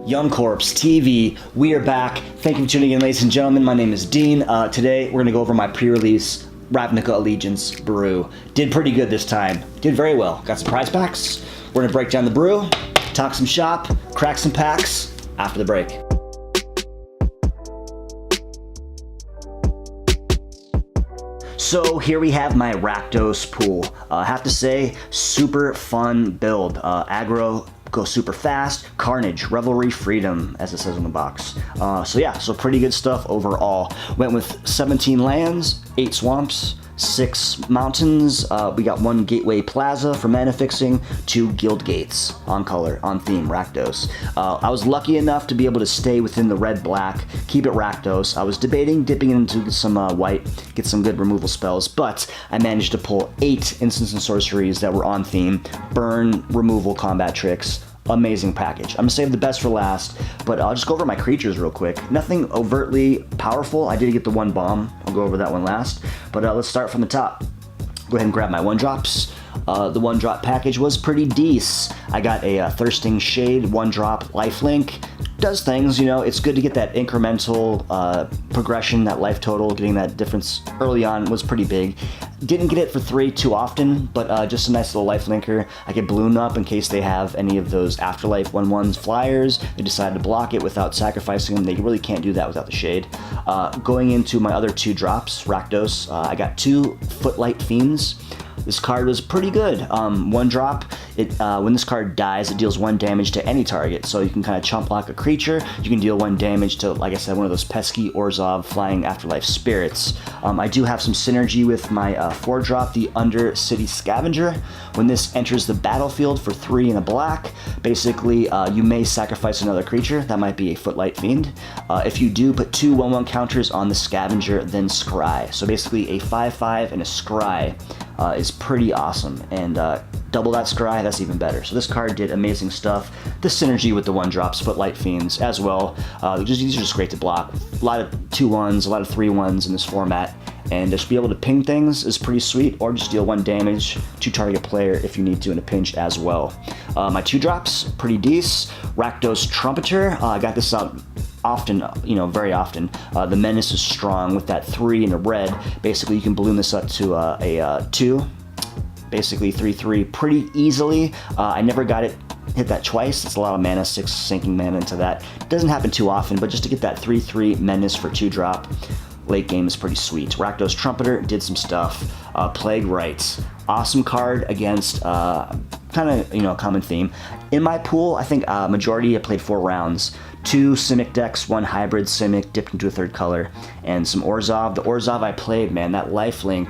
Young Corpse TV, we are back. Thank you for tuning in, ladies and gentlemen. My name is Dean. Today we're going to go over my pre-release Ravnica Allegiance brew. Did pretty good this time. Did very well. Got some prize packs. We're going to break down the brew, talk some shop, crack some packs after the break. So here we have my Rakdos pool. I have to say, super fun build. Aggro goes super fast, carnage, revelry, freedom, as it says on the box. So pretty good stuff overall. Went with 17 lands, 8 swamps, 6 mountains. We got 1 gateway plaza for mana fixing, 2 guild gates on color, on theme, Rakdos. I was lucky enough to be able to stay within the red-black, keep it Rakdos. I was debating dipping into some white, get some good removal spells, but I managed to pull 8 instants and sorceries that were on theme, burn, removal, combat tricks. Amazing package. I'm gonna save the best for last, but I'll just go over my creatures real quick. Nothing overtly powerful. I did get the 1 bomb. I'll go over that one last, but let's start from the top. Go ahead and grab my 1-drops. The 1-drop package was pretty decent. I got a Thirsting Shade 1-drop lifelink. Does things, you know, it's good to get that incremental progression, that life total. Getting that difference early on was pretty big. Didn't get it for 3 too often, but just a nice little life linker. I could balloon up in case they have any of those Afterlife 1/1s flyers. They decided to block it without sacrificing them. They really can't do that without the shade. Going into my other 2 drops, Rakdos, I got 2 Footlight Fiends. This card was pretty good. 1-drop, when this card dies, it deals 1 damage to any target. So you can kind of chump block a creature. You can deal 1 damage to, like I said, one of those pesky Orzhov flying Afterlife spirits. I do have some synergy with my 4-drop, the Undercity Scavenger. When this enters the battlefield for 3 and a black, basically you may sacrifice another creature. That might be a Footlight Fiend. If you do, put 2 1/1 counters on the Scavenger, then scry. So basically a 5/5 and a scry is pretty awesome, and double that scry, that's even better. So this card did amazing stuff. The synergy with the 1-drops, Footlight Fiends as well. These are just great to block. A lot of 2/1s, a lot of 3/1s in this format, and just be able to ping things is pretty sweet, or just deal 1 damage to target player if you need to in a pinch as well. My 2-drops, pretty decent. Rakdos Trumpeter, I got this out often, very often. The Menace is strong with that 3 and a red. Basically, you can balloon this up to a 2. Basically 3/3 pretty easily. I never got it hit that twice. It's a lot of mana, 6 sinking mana into that. Doesn't happen too often, but just to get that 3/3 Menace for 2-drop, late game is pretty sweet. Rakdos Trumpeter did some stuff. Plague Rites, awesome card against kind of, common theme. In my pool, I think majority I played 4 rounds. 2 Simic decks, 1 hybrid Simic dipped into a 3rd color, and some Orzhov. The Orzhov I played, man, that lifelink,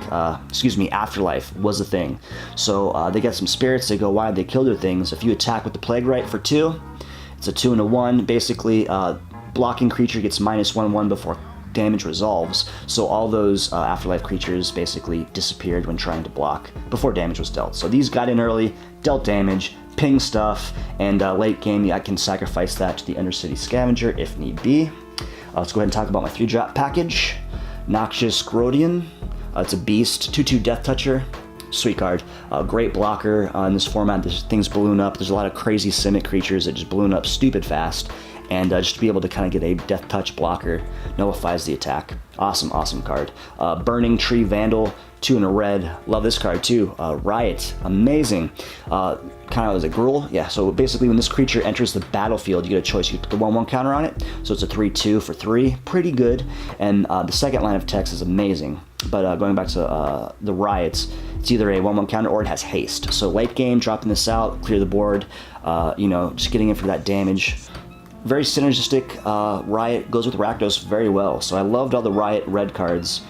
Afterlife was a thing. So they get some spirits, they go wide, they kill their things. If you attack with the Plague Rite for 2, it's a 2 and a 1. Basically, blocking creature gets -1/1 before damage resolves, so all those Afterlife creatures basically disappeared when trying to block before damage was dealt. So these got in early, dealt damage, ping stuff, and late game I can sacrifice that to the Undercity Scavenger if need be. Let's go ahead and talk about my 3-drop package. Noxious Grodian, it's a beast, 2/2 Death Toucher. Sweet card. Great blocker in this format. Things balloon up. There's a lot of crazy Simic creatures that just balloon up stupid fast. And just to be able to kind of get a Death Touch blocker nullifies the attack. Awesome card. Burning Tree Vandal, 2 and a red. Love this card too. Riot, amazing. Kind of as a Gruul. Yeah, so basically when this creature enters the battlefield, you get a choice. You put the 1/1 counter on it, so it's a 3/2 for 3. Pretty good. And the second line of text is amazing. But going back to the Riots, it's either a 1/1 counter or it has haste. So late game, dropping this out, clear the board, just getting in for that damage. Very synergistic. Riot goes with Rakdos very well. So I loved all the Riot red cards.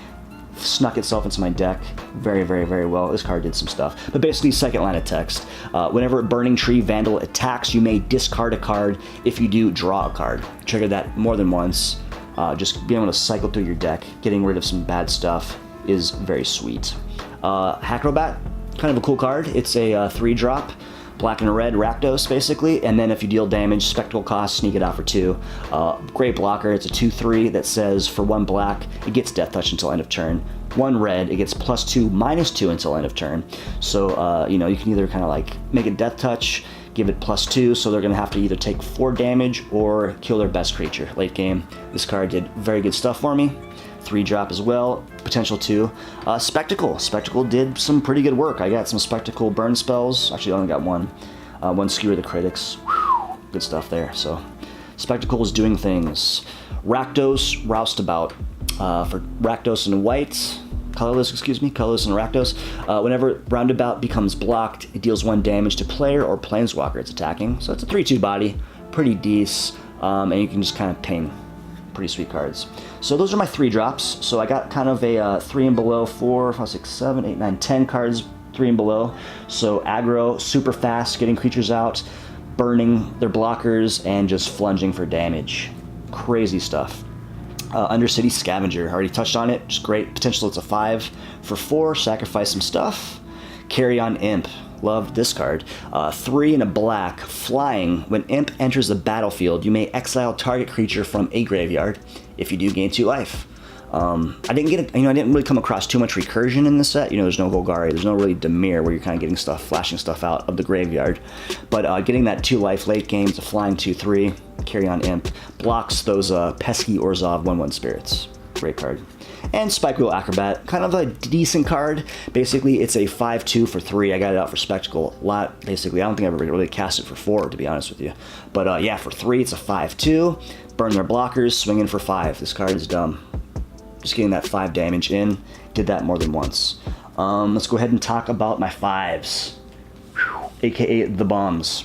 Snuck itself into my deck very well. This card did some stuff. But basically, second line of text. Whenever a Burning Tree Vandal attacks, you may discard a card. If you do, draw a card. Trigger that more than once. Just being able to cycle through your deck, getting rid of some bad stuff is very sweet. Hackrobat, kind of a cool card. It's a 3-drop. Black and a red Rakdos, basically, and then if you deal damage, Spectral Cost, sneak it out for 2. Great blocker, it's a 2/3 that says for 1 black, it gets Death Touch until end of turn. 1 red, it gets +2, -2 until end of turn. So, you can either kind of like make it Death Touch, give it +2, so they're going to have to either take 4 damage or kill their best creature late game. This card did very good stuff for me. 3 drop as well, potential 2. Spectacle. Spectacle did some pretty good work. I got some Spectacle burn spells. Actually, I only got one. One Skewer the Critics. Whew, good stuff there. So, Spectacle is doing things. Rakdos, Roustabout. For Rakdos and white, colorless and Rakdos. Whenever Roundabout becomes blocked, it deals 1 damage to player or planeswalker it's attacking. So it's a 3/2 body, pretty decent, and you can just kind of ping. Pretty sweet cards. So those are my 3 drops. So I got kind of a 3 and below, 4, 5, 6, 7, 8, 9, 10 cards, 3 and below. So aggro, super fast, getting creatures out, burning their blockers, and just flunging for damage. Crazy stuff. Undercity Scavenger, already touched on it, just great. Potential, it's a 5 for 4, sacrifice some stuff. Carry on Imp, loved this card. 3 and a black, flying. When Imp enters the battlefield, you may exile target creature from a graveyard. If you do, gain 2 life. I didn't really come across too much recursion in this set. There's no Golgari, there's no really Dimir where you're kind of getting stuff, flashing stuff out of the graveyard. But getting that 2 life late game, it's a flying 2/3, Carry on Imp, blocks those pesky Orzhov 1/1 spirits. Great card. And Spikewheel Acrobat, kind of a decent card. Basically, it's a 5/2 for 3. I got it out for Spectacle a lot. Basically, I don't think I've ever really cast it for 4, to be honest with you. But yeah, for 3, it's a 5/2. Burn their blockers, swinging for 5. This card is dumb. Just getting that 5 damage in. Did that more than once. Let's go ahead and talk about my 5s. AKA the bombs.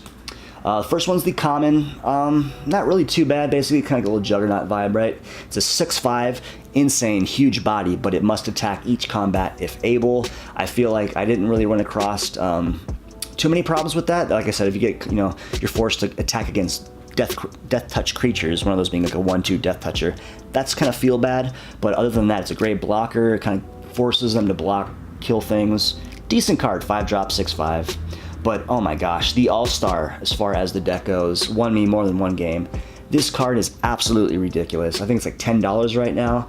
First one's the common. Not really too bad. Basically, kind of like a little Juggernaut vibe, right? It's a 6/5. Insane, huge body, but it must attack each combat if able. I feel like I didn't really run across too many problems with that. Like I said, if you get, you're forced to attack against death touch creatures, one of those being like a 1/2 death toucher, that's kind of feel bad. But other than that, it's a great blocker. It kind of forces them to block, kill things. Decent card, 5 drop, 6/5. But oh my gosh, the all-star as far as the deck goes won me more than one game. This card is absolutely ridiculous. I think it's like $10 right now.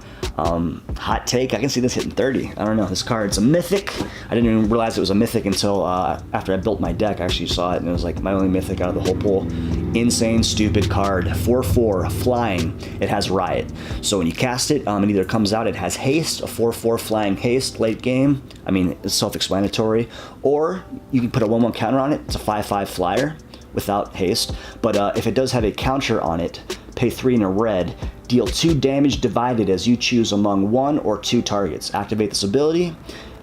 Hot take, I can see this hitting 30. I don't know, this card's a mythic. I didn't even realize it was a mythic until after I built my deck. I actually saw it and it was like my only mythic out of the whole pool. Insane, stupid card. 4/4, flying. It has Riot. So when you cast it, it either comes out, it has haste, a 4/4 flying haste late game. I mean, it's self-explanatory. Or you can put a 1/1 counter on it. It's a 5/5 flyer without haste. But if it does have a counter on it, pay 3 in a red, deal 2 damage divided as you choose among 1 or 2 targets. Activate this ability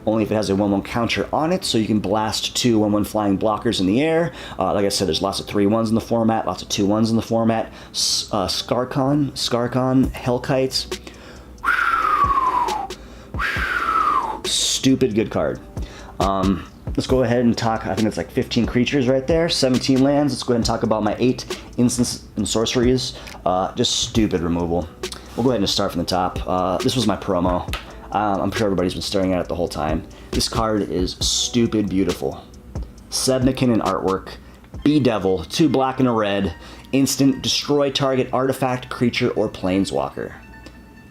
only if it has a 1/1 counter on it, so you can blast 2 1/1 flying blockers in the air. Like I said, there's lots of 3/1s in the format, lots of 2/1s in the format. Skarkon, Hellkite. Stupid good card. Let's go ahead and talk, I think it's like 15 creatures right there, 17 lands. Let's go ahead and talk about my 8 instants and sorceries. Just stupid removal. We'll go ahead and start from the top. This was my promo. I'm sure everybody's been staring at it the whole time. This card is stupid beautiful. Sebnikin and artwork. Bedevil, 2 black and a red. Instant, destroy target artifact, creature, or planeswalker.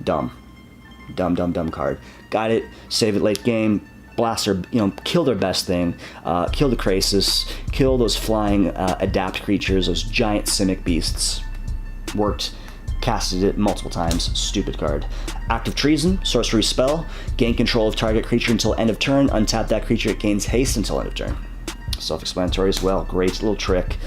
Dumb. Dumb card. Got it, save it late game. Blast their, kill their best thing, kill the Krasis, kill those flying adapt creatures, those giant Simic beasts. Worked, casted it multiple times, stupid card. Act of Treason, sorcery spell, gain control of target creature until end of turn, untap that creature, it gains haste until end of turn. Self-explanatory as well, great little trick.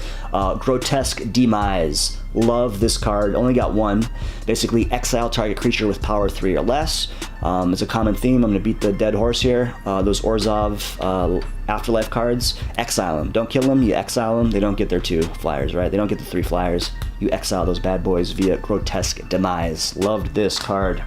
Grotesque Demise, love this card, only got 1. Basically, exile target creature with power 3 or less. It's a common theme, I'm going to beat the dead horse here. Those Orzhov Afterlife cards, exile them. Don't kill them, you exile them. They don't get their 2 flyers, right? They don't get the 3 flyers. You exile those bad boys via Grotesque Demise. Loved this card.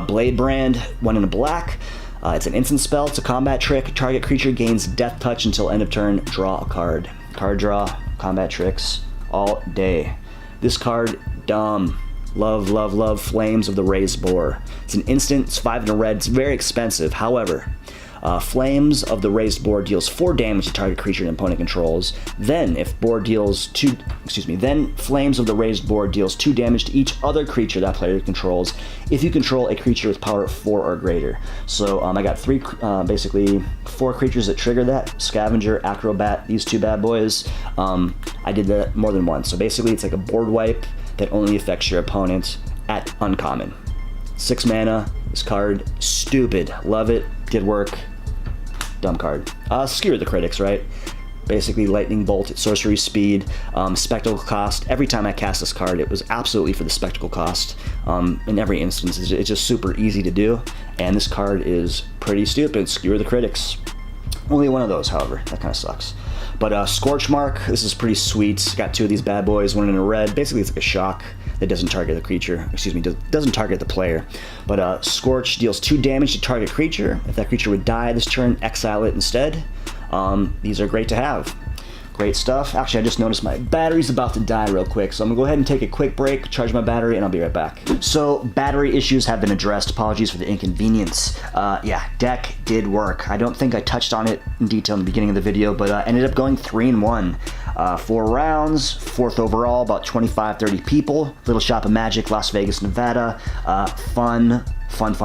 Blade Brand, 1 in a black. It's an instant spell, it's a combat trick. Target creature gains death touch until end of turn. Draw a card. Card draw, combat tricks, all day. This card, dumb. Love Flames of the Raised Boar. It's an instant, it's 5 in a red, it's very expensive. However, Flames of the raised board deals 4 damage to target creature an opponent controls. Then, if board deals then Flames of the raised board deals 2 damage to each other creature that player controls if you control a creature with power 4 or greater. So I got basically 4 creatures that trigger that: Scavenger, Acrobat, these 2 bad boys. I did that more than once. So basically, it's like a board wipe that only affects your opponent at uncommon. 6 mana. This card, stupid. Love it. Did work. Dumb card. Skewer the critics, right? Basically, Lightning Bolt at sorcery speed, spectacle cost. Every time I cast this card, it was absolutely for the spectacle cost. In every instance, it's just super easy to do. And this card is pretty stupid. Skewer the critics. Only one of those, however. That kind of sucks. But Scorch Mark, this is pretty sweet. Got 2 of these bad boys, one in a red. Basically, it's like a shock that doesn't target the creature. Doesn't target the player. But Scorch deals 2 damage to target creature. If that creature would die this turn, exile it instead. These are great to have. Great stuff. Actually, I just noticed my battery's about to die real quick, so I'm gonna go ahead and take a quick break, charge my battery, and I'll be right back. So, battery issues have been addressed. Apologies for the inconvenience. Yeah, deck did work. I don't think I touched on it in detail in the beginning of the video, but ended up going 3-1. 4 rounds, 4th overall, about 25-30 people. Little Shop of Magic, Las Vegas, Nevada. Fun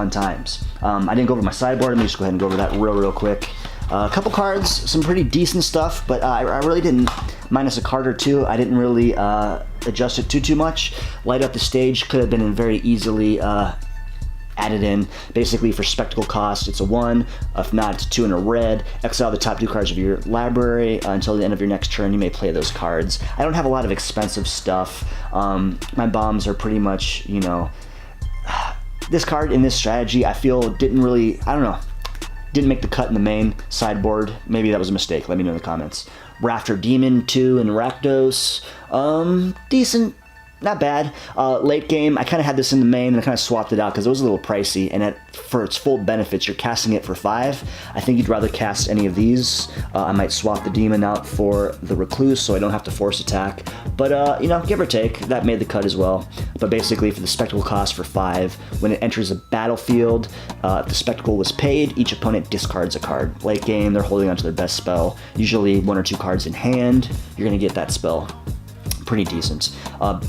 times. I didn't go over my sideboard. Let me just go ahead and go over that real quick. A couple cards, some pretty decent stuff, but I really didn't, minus a card or 2, I didn't really adjust it too much. Light Up the Stage could have been very easily added in. Basically, for spectacle cost, it's a 1. If not, it's 2 in a red. Exile the top 2 cards of your library until the end of your next turn. You may play those cards. I don't have a lot of expensive stuff. My bombs are pretty much, you know, this card in this strategy, I feel didn't really, I don't know, didn't make the cut in the main sideboard. Maybe that was a mistake. Let me know in the comments. Rafter Demon 2 and Rakdos. Decent. Not bad. Late game, I kind of had this in the main and I kind of swapped it out because it was a little pricey, and for its full benefits, you're casting it for 5. I think you'd rather cast any of these. I might swap the Demon out for the Recluse so I don't have to force attack, but you know, give or take, that made the cut as well. But basically, for the spectacle cost for 5, when it enters a battlefield, if the spectacle was paid, each opponent discards a card. Late game, they're holding onto their best spell, usually 1 or 2 cards in hand. You're going to get that spell. Pretty decent.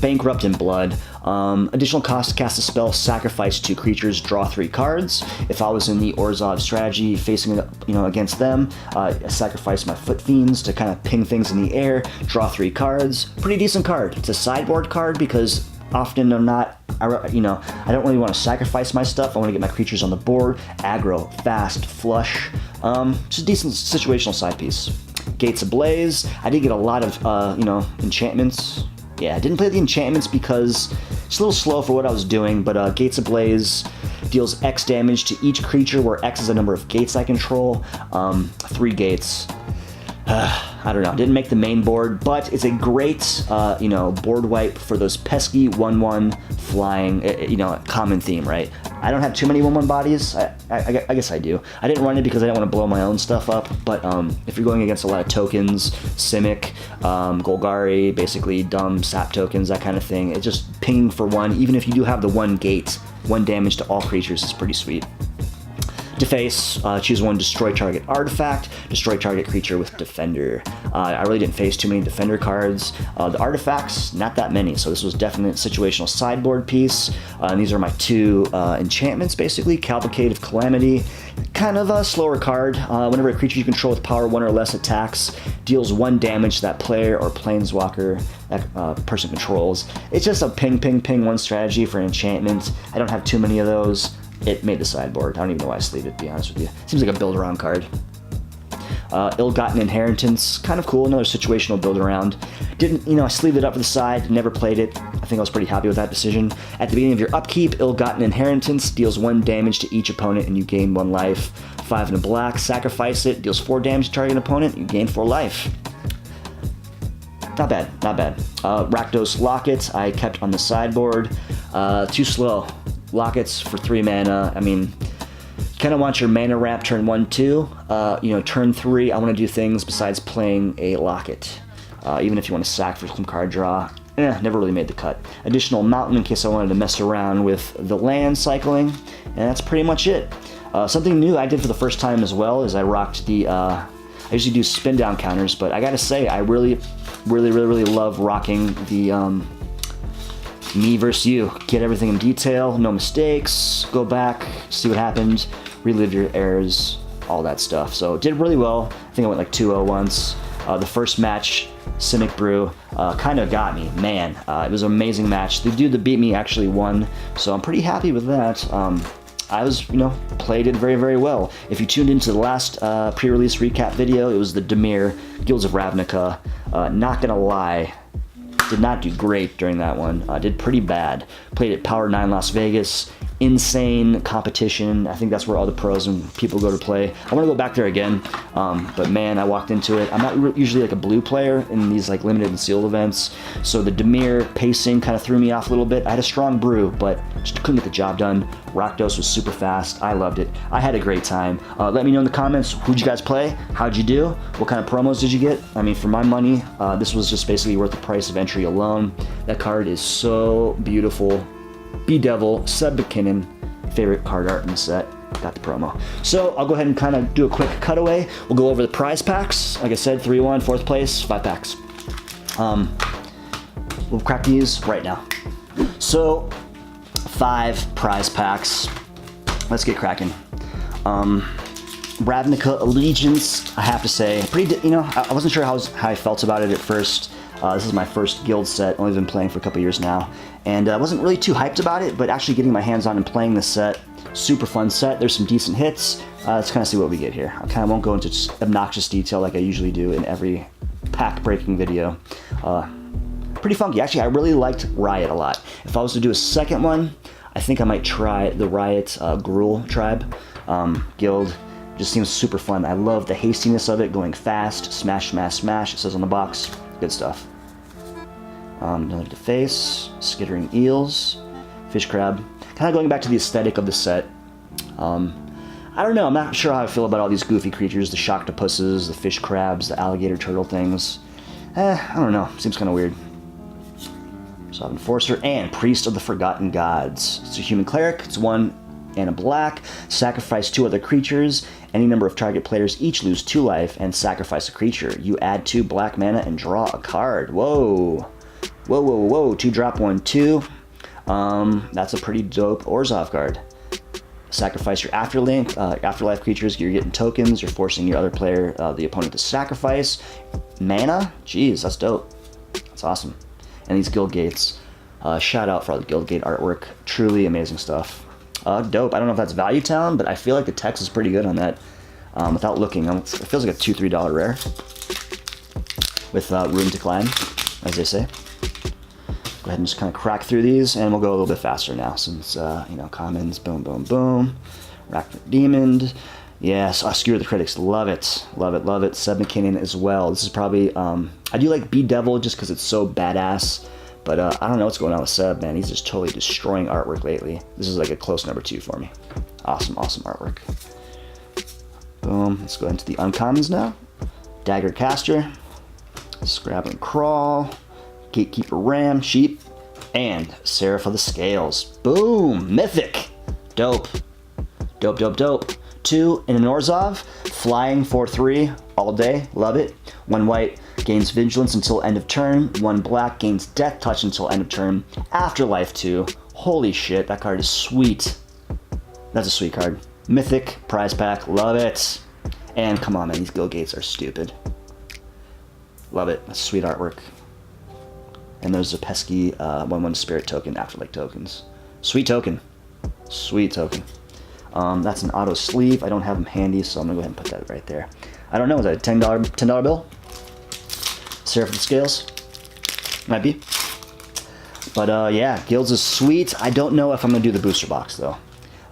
Bankrupt in Blood. Additional cost to cast a spell, sacrifice 2 creatures, draw 3 cards. If I was in the Orzhov strategy facing against them, I sacrifice my Foot Fiends to kind of ping things in the air, draw 3 cards. Pretty decent card. It's a sideboard card because often they're not, I don't really want to sacrifice my stuff. I want to get my creatures on the board. Aggro, fast, flush. Just a decent situational side piece. Gates Ablaze. I did get a lot of, enchantments. Yeah, I didn't play the enchantments because it's a little slow for what I was doing, but Gates Ablaze deals X damage to each creature where X is the number of gates I control. 3 gates. I don't know, didn't make the main board, but it's a great, board wipe for those pesky 1/1 flying, common theme, right? I don't have too many 1/1 bodies. I guess I do. I didn't run it because I didn't want to blow my own stuff up, but if you're going against a lot of tokens, Simic, Golgari, basically dumb sap tokens, that kind of thing, it's just pinging for 1, even if you do have the 1 gate, 1 damage to all creatures is pretty sweet. Deface, choose 1, destroy target artifact, destroy target creature with Defender. I really didn't face too many Defender cards. The artifacts, not that many, so this was definitely a situational sideboard piece. And these are my 2 enchantments, basically. Cavalcade of Calamity, kind of a slower card. Whenever a creature you control with power 1 or less attacks, deals 1 damage to that player or planeswalker that person controls. It's just a ping, ping, ping 1 strategy for an enchantment. I don't have too many of those. It made the sideboard. I don't even know why I sleeved it, to be honest with you. Seems like a build around card. Ill-Gotten Inheritance, kind of cool, another situational build around. I sleeved it up for the side, never played it. I think I was pretty happy with that decision. At the beginning of your upkeep, Ill-Gotten Inheritance deals 1 damage to each opponent and you gain 1 life. 5 in a black, sacrifice it, deals 4 damage to target opponent, you gain 4 life. Not bad, not bad. Rakdos Locket, I kept on the sideboard. Too slow. Lockets for 3 mana. I mean, you kind of want your mana ramp turn 1, 2. Turn 3, I want to do things besides playing a Locket. Even if you want to sack for some card draw, never really made the cut. Additional mountain in case I wanted to mess around with the land cycling, and that's pretty much it. Something new I did for the first time as well is I rocked the, I usually do spin down counters, but I gotta say, I really love rocking the me versus you. Get everything in detail, no mistakes, go back, see what happened, relive your errors, all that stuff. So it did really well. I think I went like 2-0 once. The first match, Cynic Brew, kind of got me. Man, it was an amazing match. The dude that beat me actually won, so I'm pretty happy with that. I was, played it very well. If you tuned into the last pre-release recap video, it was the Demir, Guilds of Ravnica. Not gonna lie, did not do great during that one. Did pretty bad. Played at Power 9 Las Vegas. Insane competition. I think that's where all the pros and people go to play. I want to go back there again, but man, I walked into it. I'm not usually like a blue player in these like limited and sealed events, so the Demir pacing kind of threw me off a little bit. I had a strong brew, but just couldn't get the job done. Rakdos was super fast. I loved it. I had a great time. Let me know in the comments, who'd you guys play? How'd you do? What kind of promos did you get? I mean, for my money, this was just basically worth the price of entry alone. That card is so beautiful. B-Devil, Seb McKinnon, favorite card art in the set. Got the promo. So I'll go ahead and kind of do a quick cutaway. We'll go over the prize packs. Like I said, 3-1, 4th place, 5 packs. We'll crack these right now. So 5 prize packs. Let's get cracking. Ravnica Allegiance, I have to say, pretty. I wasn't sure how I felt about it at first. This is my first guild set, only been playing for a couple years now, and I wasn't really too hyped about it, but actually getting my hands on and playing this set, super fun set. There's some decent hits. Let's kind of see what we get here. I kind of won't go into obnoxious detail like I usually do in every pack breaking video. Pretty funky. Actually, I really liked Riot a lot. If I was to do a second one, I think I might try the Riot Gruul Tribe guild. Just seems super fun. I love the hastiness of it, going fast, smash, smash, smash. It says on the box. Good stuff. Another Deface, Skittering Eels, Fish Crab. Kind of going back to the aesthetic of the set. I don't know, I'm not sure how I feel about all these goofy creatures, the Shocktopusses, the Fish Crabs, the Alligator Turtle things. I don't know, seems kind of weird. So I have Enforcer and Priest of the Forgotten Gods. It's a human cleric, it's 1 and a black. Sacrifice 2 other creatures. Any number of target players each lose 2 life and sacrifice a creature. You add 2 black mana and draw a card. Whoa. Whoa, whoa, whoa. 2 drop 1, 2. That's a pretty dope Orzhov card. Sacrifice your afterlife creatures. You're getting tokens. You're forcing your other player, the opponent, to sacrifice. Mana? Jeez, that's dope. That's awesome. And these guild gates. Shout out for all the guild gate artwork. Truly amazing stuff. Dope. I don't know if that's Value Town, but I feel like the text is pretty good on that. Without looking, it feels like a $2-3 rare with room to climb, as they say. Go ahead and just kind of crack through these, and we'll go a little bit faster now, since commons, boom, boom, boom. Rakdos Demon, yes. Skewer the Critics, love it, love it, love it. Seb McKinnon as well. This is probably I do like B-Devil just because it's so badass. But I don't know what's going on with Seb, man. He's just totally destroying artwork lately. This is like a close number 2 for me. Awesome, awesome artwork. Boom. Let's go into the uncommons now. Dagger Caster, Scrab and Crawl, Gatekeeper Ram, Sheep, and Seraph of the Scales. Boom! Mythic! Dope. Dope, dope, dope. 2 in an Orzhov, flying 4/3 all day. Love it. 1 white. Gains Vigilance until end of turn. 1 black gains Death Touch until end of turn. Afterlife 2. Holy shit, that card is sweet. That's a sweet card. Mythic, prize pack, love it. And come on, man, these guild gates are stupid. Love it, that's sweet artwork. And there's a pesky 1/1 spirit token, Afterlife tokens. Sweet token. Sweet token. That's an auto sleeve. I don't have them handy, so I'm gonna go ahead and put that right there. I don't know, is that a $10 bill? Seraph of the Scales? Might be. But yeah, Guilds is sweet. I don't know if I'm gonna do the booster box though.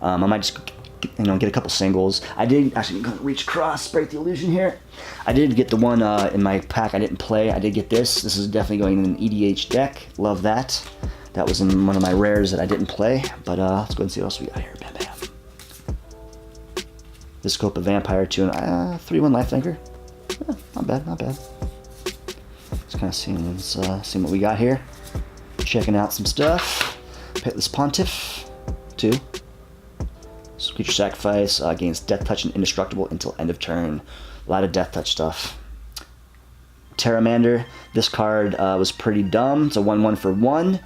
I might just get a couple singles. I did actually reach across, break the illusion here. I did get the one in my pack I didn't play. I did get this. This is definitely going in an EDH deck. Love that. That was in one of my rares that I didn't play. But let's go and see what else we got here. Bam, bam. Viscopa Vampire 2 and 3/1 Lifelinker. Not bad, not bad. Just kind of seeing what we got here. Checking out some stuff. Pitless Pontiff 2. So creature sacrifice, gains death touch and indestructible until end of turn. A lot of death touch stuff. Terramander, this card was pretty dumb. It's a 1/1 for 1,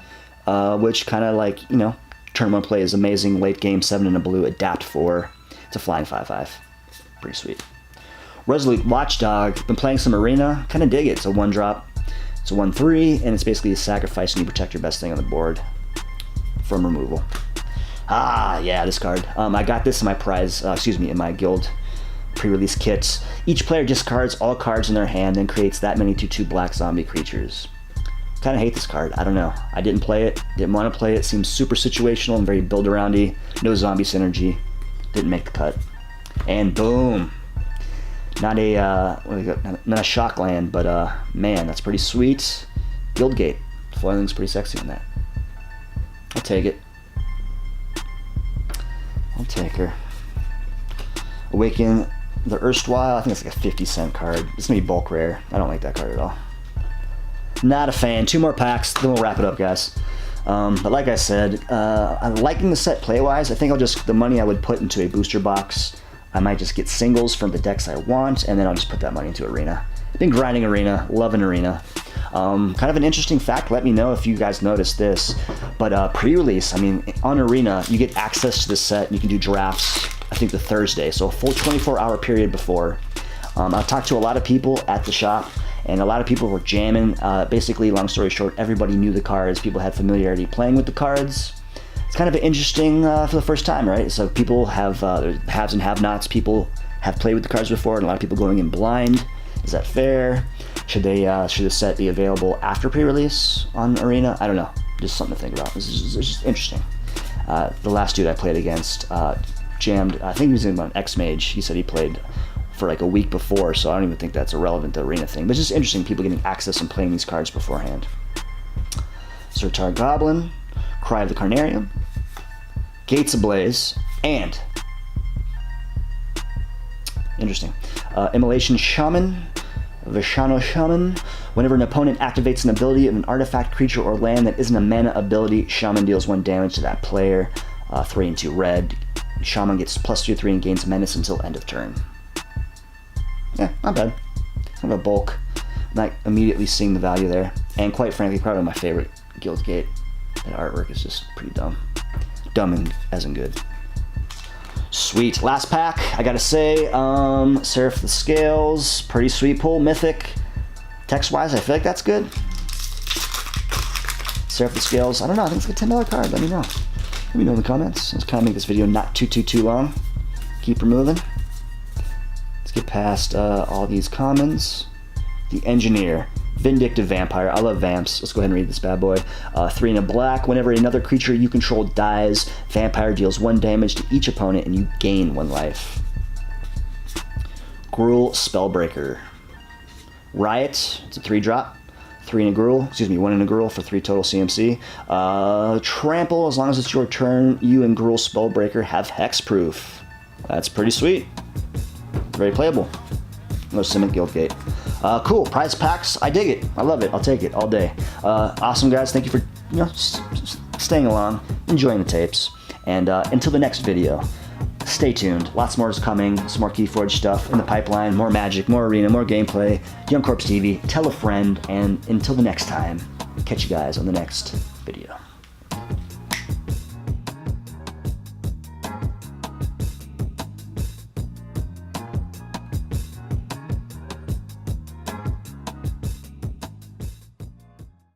which kind of like, you know, turn 1 play is amazing. Late game, 7 and a blue, adapt 4. It's a flying 5/5. Pretty sweet. Resolute Watchdog, been playing some Arena, kind of dig it. It's a 1-drop, it's a 1/3, and it's basically a sacrifice and you protect your best thing on the board from removal. Ah, yeah, this card. I got this in my in my guild pre-release kits. Each player discards all cards in their hand and creates that many 2/2 black zombie creatures. Kind of hate this card. I don't know. I didn't play it. Didn't want to play it. Seems super situational and very build-aroundy. No zombie synergy. Didn't make the cut. And boom. Not a shock land, but man, that's pretty sweet. Guildgate. Foiling's pretty sexy on that. I'll take it. I'll take her. Awaken the erstwhile. I think it's like a 50-cent card. It's gonna be bulk rare. I don't like that card at all. Not a fan. 2 more packs, then we'll wrap it up, guys. But like I said, I'm liking the set play-wise. I think the money I would put into a booster box, I might just get singles from the decks I want, and then I'll just put that money into Arena. Been grinding Arena, loving Arena. Kind of an interesting fact, let me know if you guys noticed this, but pre-release, I mean, on Arena, you get access to the set, and you can do drafts, I think the Thursday, so a full 24-hour period before. I've talked to a lot of people at the shop, and a lot of people were jamming. Basically, long story short, everybody knew the cards, people had familiarity playing with the cards. It's kind of interesting for the first time, right? So people have haves and have-nots. People have played with the cards before, and a lot of people going in blind. Is that fair? Should the set be available after pre-release on Arena? I don't know. Just something to think about. It's just interesting. The last dude I played against jammed. I think he was in an X-Mage. He said he played for like a week before, so I don't even think that's a relevant to Arena thing. But it's just interesting, people getting access and playing these cards beforehand. Surtar Goblin, Cry of the Carnarium, Gates Ablaze, and interesting, Immolation Shaman, Vishano Shaman. Whenever an opponent activates an ability of an artifact, creature, or land that isn't a mana ability, Shaman deals 1 damage to that player. 3 and 2 red. Shaman gets +2/3 and gains menace until end of turn. Yeah, not bad. Kind of a bulk. Not immediately seeing the value there. And quite frankly, probably my favorite Guildgate. That artwork is just pretty dumb. Dumb and as in good. Sweet. Last pack, I gotta say, Seraph the Scales, pretty sweet pull. Mythic. Text-wise, I feel like that's good. Seraph the Scales, I don't know, I think it's like a $10 card. Let me know. Let me know in the comments. Let's kind of make this video not too long. Keep her moving. Let's get past all these commons. The Engineer. Vindictive Vampire. I love vamps. Let's go ahead and read this bad boy. 3 and a black. Whenever another creature you control dies, Vampire deals 1 damage to each opponent and you gain 1 life. Gruul Spellbreaker. Riot. It's a 3-drop. 1 and a Gruul for 3 total CMC. Trample. As long as it's your turn, you and Gruul Spellbreaker have hexproof. That's pretty sweet. Very playable. No Simic Guildgate. Cool. Prize packs. I dig it. I love it. I'll take it all day. Awesome, guys. Thank you for staying along, enjoying the tapes. And until the next video, stay tuned. Lots more is coming. Some more Keyforge stuff in the pipeline. More Magic, more Arena, more gameplay. Young Corpse TV. Tell a friend. And until the next time, catch you guys on the next video.